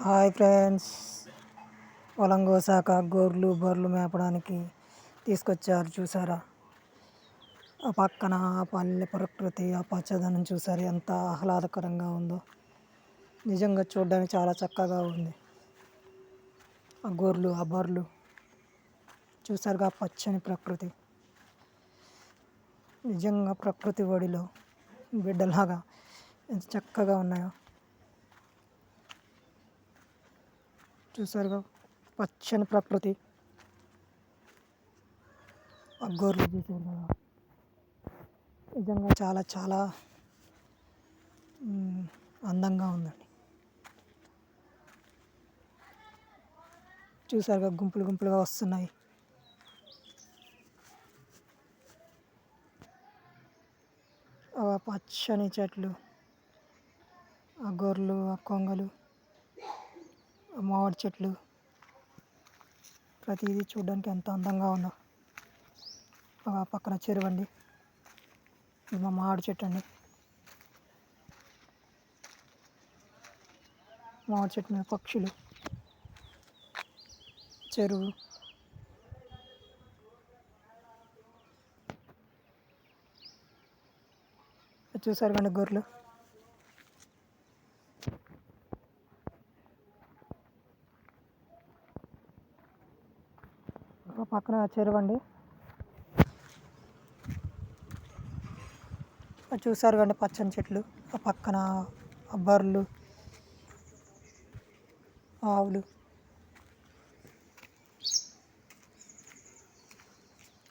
Hi friends, పొలం కోసాక గొర్రెలు బర్రెలు మేపడానికి తీసుకొచ్చారు. చూసారా, ఆ పక్కన ఆ పల్లె ప్రకృతి, ఆ పచ్చదనం చూసారు ఎంత ఆహ్లాదకరంగా ఉందో. నిజంగా చూడడానికి చాలా చక్కగా ఉంది. ఆ గొర్రెలు ఆ బర్రెలు చూసారుగా, పచ్చని ప్రకృతి. నిజంగా ప్రకృతి ఒడిలో బిడ్డలాగా ఎంత చక్కగా ఉన్నాయో చూసారుగా, పచ్చని ప్రకృతి. ఆ గొర్రెలు చూసారు కదా, నిజంగా చాలా చాలా అందంగా ఉందండి. చూసారుగా, గుంపులు గుంపులుగా వస్తున్నాయి. ఆ పచ్చని చెట్లు, ఆ గొర్రెలు, ఆ కొంగలు, ఆ మామిడి చెట్లు, ప్రతిదీ చూడడానికి ఎంత అందంగా ఉందో. ఆ పక్కన చెరువు అండి, ఇది మా మామిడి చెట్టు అండి. మామిడి చెట్టు మీద పక్షులు, చెరువు, చూసారు కండి గొర్రెలు. పక్కన చెరువు అండి, చూసారు కండి పచ్చని చెట్లు. ఆ పక్కన బర్రెలు, ఆవులు,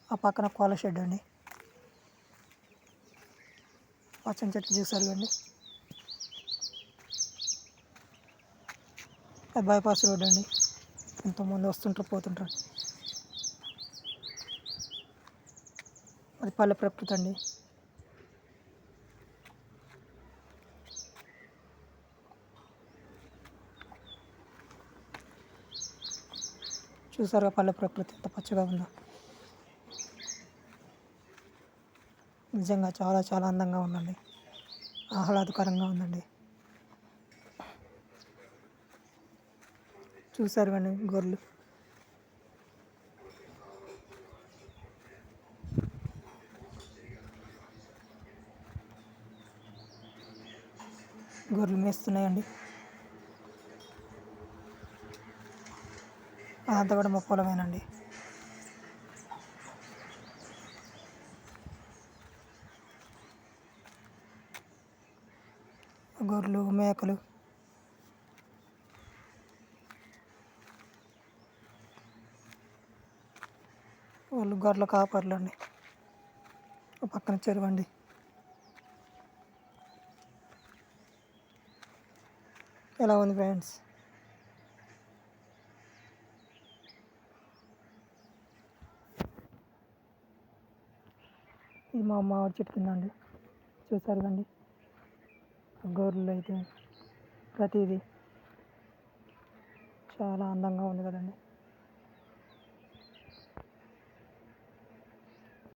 ఆ పక్కన కోళ్ళ షెడ్ అండి. పచ్చని చెట్లు చూసారు కండి. అది బైపాస్ రోడ్ అండి, ఎంతోమంది వస్తుంటారు పోతుంటారు. అది పల్లె ప్రకృతి అండి. చూసారుగా పల్లె ప్రకృతి ఎంత పచ్చగా ఉందో. నిజంగా చాలా చాలా అందంగా ఉందండి, ఆహ్లాదకరంగా ఉందండి. చూసారు కానీ గొర్రెలు, గొర్రెలు మేస్తున్నాయండి. అదంతా కూడా మా పొలమేనండి. గొర్రెలు, మేకలు, వాళ్ళు గొర్రెల కాపర్లు అండి. పక్కన చెరువు అండి. ఎలా ఉంది ఫ్రెండ్స్? ఇది మా మామిడి చెట్టు కింద అండి. చూసారు కండి, గొర్రెలు అయితే ప్రతిదీ చాలా అందంగా ఉంది కదండి.